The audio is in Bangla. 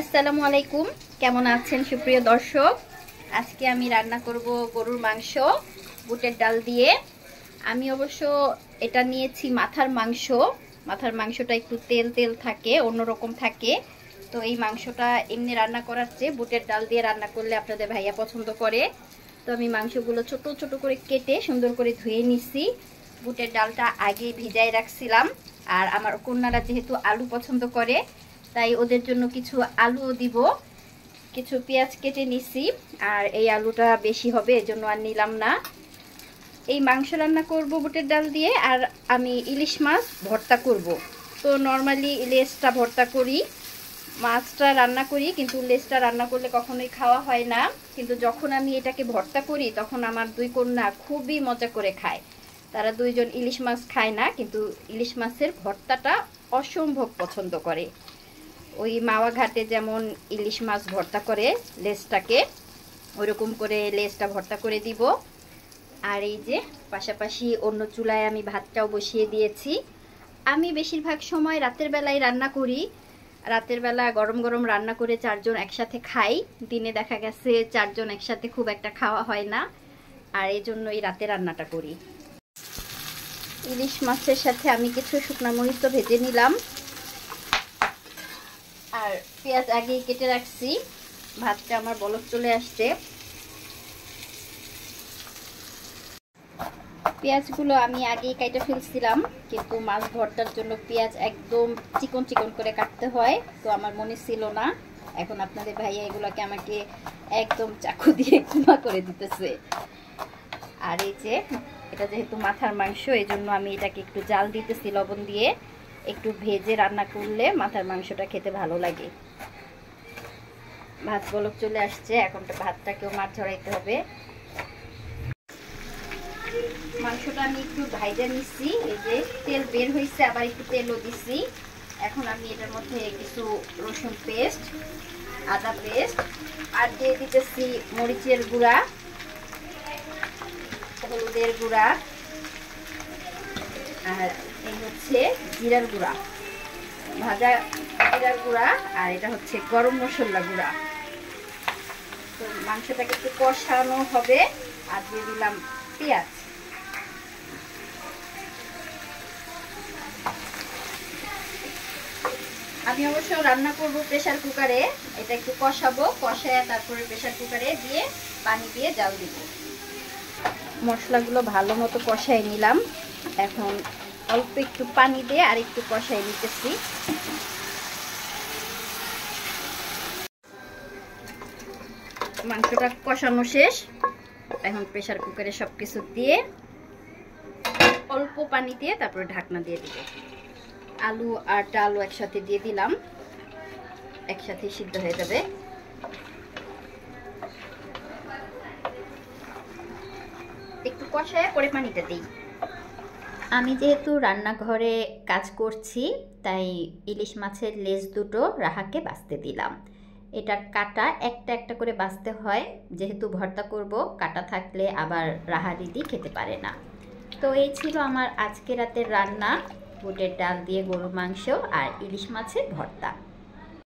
আসসালামু আলাইকুম, কেমন আছেন সুপ্রিয় দর্শক? আজকে আমি রান্না করব গরুর মাংস বুটের ডাল দিয়ে। আমি অবশ্য এটা নিয়েছি মাথার মাংস। মাথার মাংসটা একটু তেল তেল থাকে, অন্যরকম থাকে। তো এই মাংসটা এমনি রান্না করার চেয়ে বুটের ডাল দিয়ে রান্না করলে আপনাদের ভাইয়া পছন্দ করে। তো আমি মাংসগুলো ছোট ছোট করে কেটে সুন্দর করে ধুয়ে নিছি। বুটের ডালটা আগে ভিজায় রাখছিলাম। আর আমার কন্যারা যেহেতু আলু পছন্দ করে, তাই ওদের জন্য কিছু আলুও দিব। কিছু পেঁয়াজ কেটে নিছি, আর এই আলুটা বেশি হবে এজন্য আর নিলাম না। এই মাংস রান্না করব বুটের ডাল দিয়ে, আর আমি ইলিশ মাছ ভর্তা করব। তো নর্মালি লেজটা ভর্তা করি, মাছটা রান্না করি, কিন্তু লেজটা রান্না করলে কখনোই খাওয়া হয় না। কিন্তু যখন আমি এটাকে ভর্তা করি তখন আমার দুই কন্যা খুবই মজা করে খায়। তারা দুইজন ইলিশ মাছ খায় না, কিন্তু ইলিশ মাছের ভর্তাটা অসম্ভব পছন্দ করে। ওই মাওয়া ঘাটে যেমন ইলিশ মাছ ভর্তা করে লেজটাকে, ওইরকম করে লেজটা ভর্তা করে দিব। আর এই যে পাশাপাশি অন্য চুলায় আমি ভাতটাও বসিয়ে দিয়েছি। আমি বেশিরভাগ সময় রাতের বেলায় রান্না করি। রাতের বেলা গরম গরম রান্না করে চারজন একসাথে খাই। দিনে দেখা গেছে চারজন একসাথে খুব একটা খাওয়া হয় না, আর এই জন্যই রাতে রান্নাটা করি। ইলিশ মাছের সাথে আমি কিছু শুকনো মরিচ তো ভেজে নিলাম, আর পেঁয়াজ আগেই কেটে রাখছি। ভাতটা আমার বলক চলে আসছে। পেঁয়াজগুলো আমি আগেই কেটে ফেলছিলাম, কিন্তু মাছ ভর্তার জন্য পেঁয়াজ একদম চিকন চিকন করে কাটতে হয়, তো আমার মনে ছিল না। এখন আপনাদের ভাইয়া এগুলোকে আমাকে একদম চাকু দিয়ে কুমা করে দিতেছে। আর এই যে এটা যেহেতু মাথার মাংস, এই জন্য আমি এটাকে একটু জাল দিতেছি লবণ দিয়ে। একটু ভেজে রান্না করলে মাথার মাংসটা খেতে ভালো লাগে। ভাত বলক চলে আসছে, এখন তো ভাতটাকেও মাছ ঝরাইতে হবে। মাংসটা আমি একটু ভাইজা নিচ্ছি, এই যে তেল বের হয়েছে, আবার একটু তেলও দিচ্ছি। এখন আমি এটার মধ্যে কিছু রসুন পেস্ট, আদা পেস্ট, আর দিয়ে দিতেছি মরিচের গুঁড়া, হলুদের গুঁড়া, আর এই হচ্ছে জিরার গুঁড়া, ভাজা জিরার গুঁড়া, আর এটা হচ্ছে গরম মশলা গুঁড়া। তো মাংসটাকে একটু কষানো হবে। আর দিয়ে দিলাম পেঁয়াজ। আমি অবশ্য রান্না করব প্রেসার কুকারে। এটা একটু কষাবো, কষায় তারপরে প্রেসার কুকারে দিয়ে পানি দিয়ে জাল দিব। মশলাগুলো ভালো মতো কষাই নিলাম। এখন অল্প একটু পানি দিয়ে আর একটু কষাই নিতেছি। মাংসটা কষানো শেষ। এখন প্রেসার কুকারে সবকিছু দিয়ে অল্প পানি দিয়ে তারপরে ঢাকনা দিয়ে দিব। আলু আর ডালও একসাথে দিয়ে দিলাম, একসাথে সিদ্ধ হয়ে যাবে। একটু কষায় পরে পানিটা দিই। আমি যেহেতু রান্নাঘরে কাজ করছি, তাই ইলিশ মাছের লেজ দুটো রাহাকে বাছতে দিলাম। এটার কাটা একটা একটা করে বাছতে হয়, যেহেতু ভর্তা করব, কাটা থাকলে আবার রাহা দিদি খেতে পারে না। তো এই ছিল আমার আজকে রাতের রান্না, বুটের ডাল দিয়ে গরুর মাংস আর ইলিশ মাছের ভর্তা।